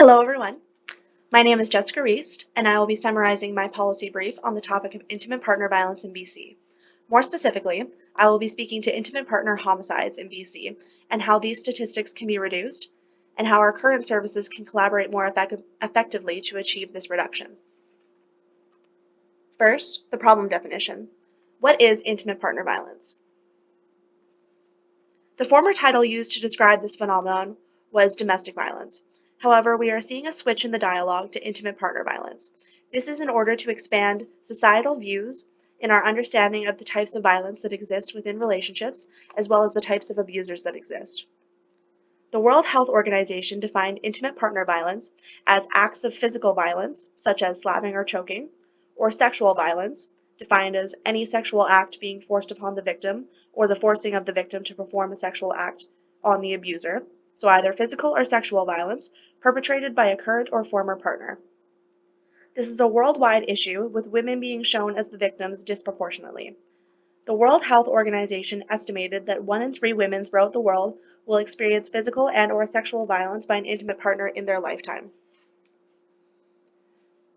Hello everyone, my name is Jessica Reist and I will be summarizing my policy brief on the topic of intimate partner violence in BC. More specifically, I will be speaking to intimate partner homicides in BC and how these statistics can be reduced and how our current services can collaborate more effectively to achieve this reduction. First, the problem definition. What is intimate partner violence? The former title used to describe this phenomenon was domestic violence. However, we are seeing a switch in the dialogue to intimate partner violence. This is in order to expand societal views in our understanding of the types of violence that exist within relationships, as well as the types of abusers that exist. The World Health Organization defined intimate partner violence as acts of physical violence, such as slapping or choking, or sexual violence, defined as any sexual act being forced upon the victim or the forcing of the victim to perform a sexual act on the abuser, so either physical or sexual violence perpetrated by a current or former partner. This is a worldwide issue, with women being shown as the victims disproportionately. The World Health Organization estimated that 1 in 3 women throughout the world will experience physical and/or sexual violence by an intimate partner in their lifetime.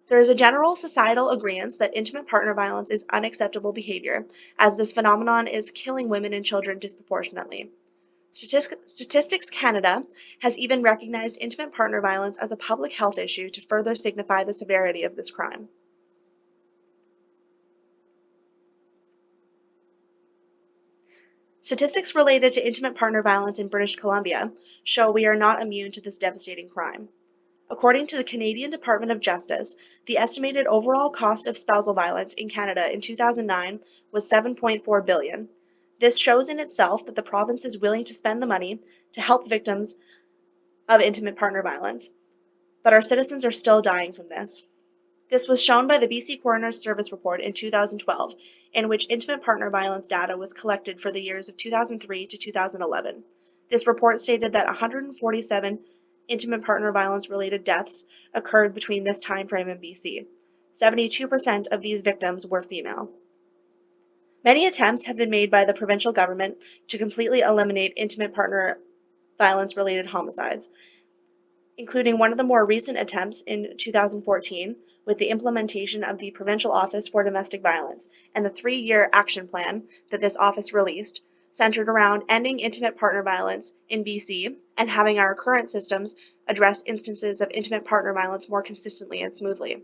There is a general societal agreement that intimate partner violence is unacceptable behavior, as this phenomenon is killing women and children disproportionately. Statistics Canada has even recognized intimate partner violence as a public health issue to further signify the severity of this crime. Statistics related to intimate partner violence in British Columbia show we are not immune to this devastating crime. According to the Canadian Department of Justice, the estimated overall cost of spousal violence in Canada in 2009 was $7.4 billion. This shows in itself that the province is willing to spend the money to help victims of intimate partner violence, but our citizens are still dying from this. This was shown by the BC Coroner's Service Report in 2012, in which intimate partner violence data was collected for the years of 2003 to 2011. This report stated that 147 intimate partner violence-related deaths occurred between this time frame in BC. 72% of these victims were female. Many attempts have been made by the provincial government to completely eliminate intimate partner violence-related homicides, including one of the more recent attempts in 2014 with the implementation of the Provincial Office for Domestic Violence and the 3-year action plan that this office released, centered around ending intimate partner violence in BC and having our current systems address instances of intimate partner violence more consistently and smoothly.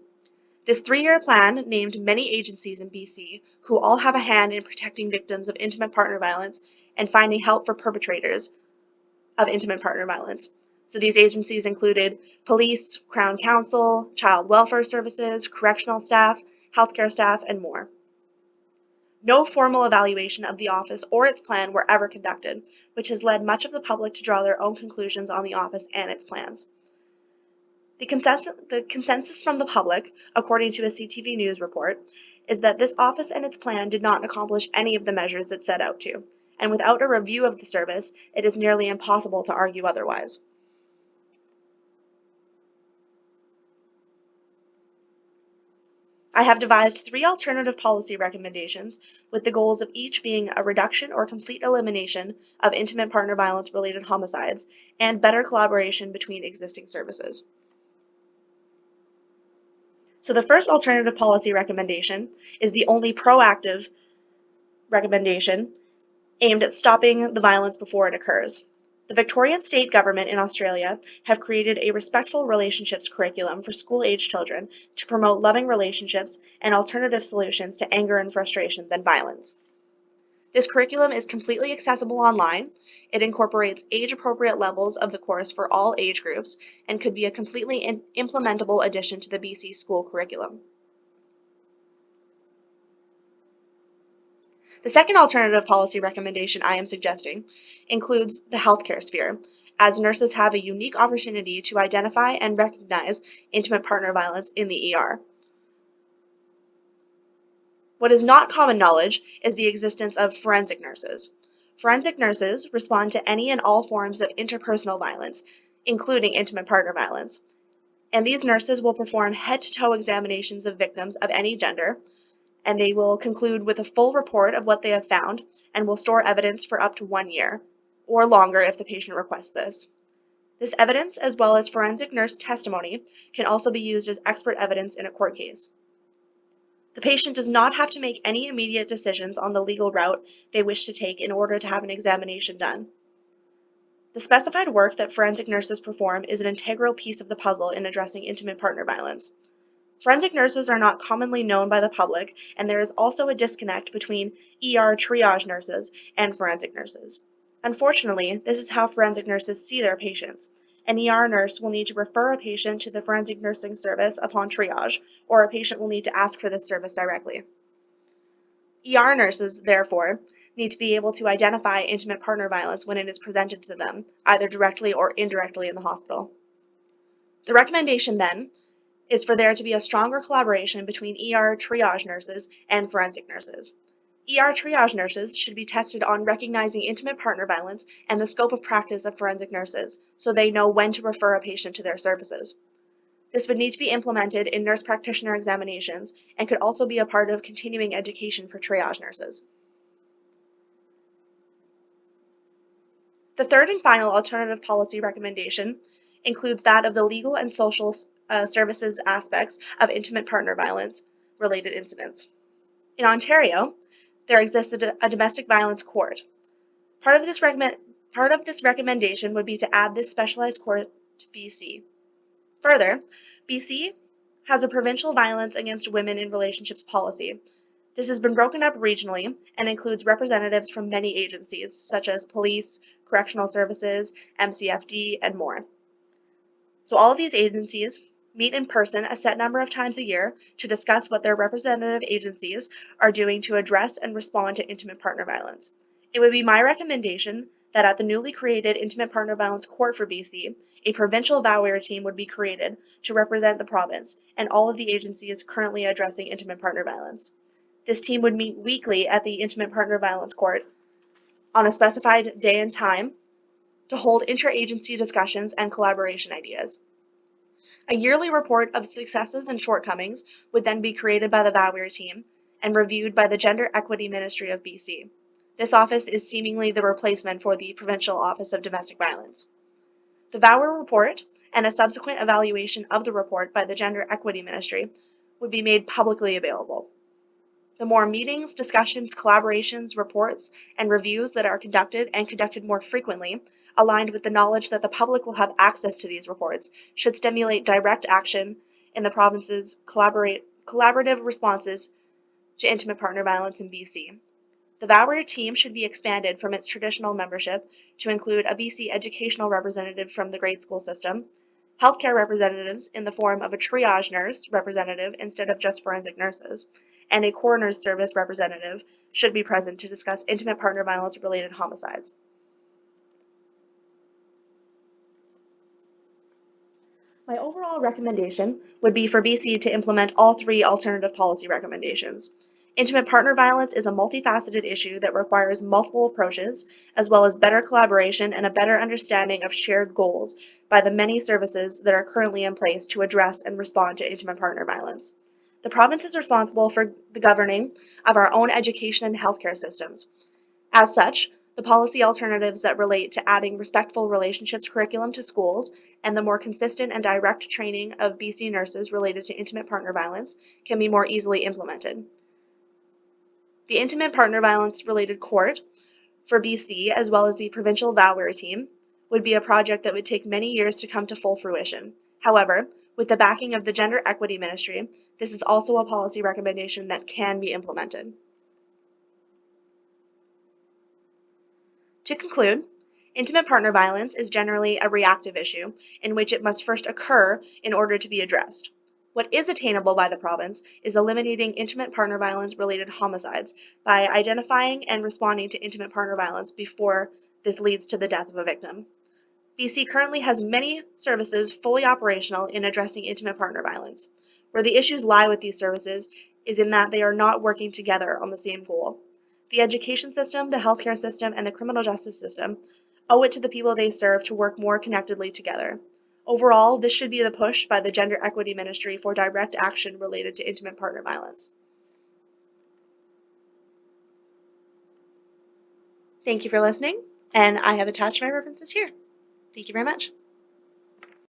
This 3-year plan named many agencies in BC who all have a hand in protecting victims of intimate partner violence and finding help for perpetrators of intimate partner violence. So these agencies included police, Crown Council, child welfare services, correctional staff, healthcare staff, and more. No formal evaluation of the office or its plan were ever conducted, which has led much of the public to draw their own conclusions on the office and its plans. The consensus from the public, according to a CTV News report, is that this office and its plan did not accomplish any of the measures it set out to, and without a review of the service, it is nearly impossible to argue otherwise. I have devised 3 alternative policy recommendations, with the goals of each being a reduction or complete elimination of intimate partner violence-related homicides and better collaboration between existing services. So the first alternative policy recommendation is the only proactive recommendation aimed at stopping the violence before it occurs. The Victorian state government in Australia have created a respectful relationships curriculum for school-age children to promote loving relationships and alternative solutions to anger and frustration than violence. This curriculum is completely accessible online. It incorporates age-appropriate levels of the course for all age groups and could be a completely implementable addition to the BC school curriculum. The second alternative policy recommendation I am suggesting includes the healthcare sphere, as nurses have a unique opportunity to identify and recognize intimate partner violence in the ER. What is not common knowledge is the existence of forensic nurses. Forensic nurses respond to any and all forms of interpersonal violence, including intimate partner violence. And these nurses will perform head-to-toe examinations of victims of any gender, and they will conclude with a full report of what they have found and will store evidence for up to 1 year, or longer if the patient requests this. This evidence, as well as forensic nurse testimony, can also be used as expert evidence in a court case. The patient does not have to make any immediate decisions on the legal route they wish to take in order to have an examination done. The specified work that forensic nurses perform is an integral piece of the puzzle in addressing intimate partner violence. Forensic nurses are not commonly known by the public, and there is also a disconnect between ER triage nurses and forensic nurses. Unfortunately, this is how forensic nurses see their patients. An ER nurse will need to refer a patient to the forensic nursing service upon triage, or a patient will need to ask for this service directly. ER nurses, therefore, need to be able to identify intimate partner violence when it is presented to them, either directly or indirectly in the hospital. The recommendation, then, is for there to be a stronger collaboration between ER triage nurses and forensic nurses. ER triage nurses should be tested on recognizing intimate partner violence and the scope of practice of forensic nurses, so they know when to refer a patient to their services. This would need to be implemented in nurse practitioner examinations and could also be a part of continuing education for triage nurses. The third and final alternative policy recommendation includes that of the legal and social services aspects of intimate partner violence related incidents. In Ontario, there exists a domestic violence court. Part of this recommendation would be to add this specialized court to BC. Further, BC has a provincial violence against women in relationships policy. This has been broken up regionally and includes representatives from many agencies, such as police, correctional services, MCFD, and more. So all of these agencies meet in person a set number of times a year to discuss what their representative agencies are doing to address and respond to intimate partner violence. It would be my recommendation that at the newly created Intimate Partner Violence Court for BC, a provincial VAWIR team would be created to represent the province and all of the agencies currently addressing intimate partner violence. This team would meet weekly at the Intimate Partner Violence Court on a specified day and time to hold interagency discussions and collaboration ideas. A yearly report of successes and shortcomings would then be created by the VAWIR team and reviewed by the Gender Equity Ministry of BC. This office is seemingly the replacement for the Provincial Office of Domestic Violence. The VAWIR report and a subsequent evaluation of the report by the Gender Equity Ministry would be made publicly available. The more meetings, discussions, collaborations, reports, and reviews that are conducted and conducted more frequently, aligned with the knowledge that the public will have access to these reports, should stimulate direct action in the province's collaborative responses to intimate partner violence in BC. The VAWIR team should be expanded from its traditional membership to include a BC educational representative from the grade school system, healthcare representatives in the form of a triage nurse representative instead of just forensic nurses, and a coroner's service representative should be present to discuss intimate partner violence-related homicides. My overall recommendation would be for BC to implement all three alternative policy recommendations. Intimate partner violence is a multifaceted issue that requires multiple approaches, as well as better collaboration and a better understanding of shared goals by the many services that are currently in place to address and respond to intimate partner violence. The province is responsible for the governing of our own education and healthcare systems. As such, the policy alternatives that relate to adding respectful relationships curriculum to schools and the more consistent and direct training of BC nurses related to intimate partner violence can be more easily implemented. The Intimate Partner Violence Related Court for BC, as well as the provincial VAWIR team, would be a project that would take many years to come to full fruition. However, with the backing of the Gender Equity Ministry, this is also a policy recommendation that can be implemented. To conclude, intimate partner violence is generally a reactive issue in which it must first occur in order to be addressed. What is attainable by the province is eliminating intimate partner violence-related homicides by identifying and responding to intimate partner violence before this leads to the death of a victim. BC currently has many services fully operational in addressing intimate partner violence. Where the issues lie with these services is in that they are not working together on the same goal. The education system, the healthcare system, and the criminal justice system owe it to the people they serve to work more connectedly together. Overall, this should be the push by the Gender Equity Ministry for direct action related to intimate partner violence. Thank you for listening, and I have attached my references here. Thank you very much.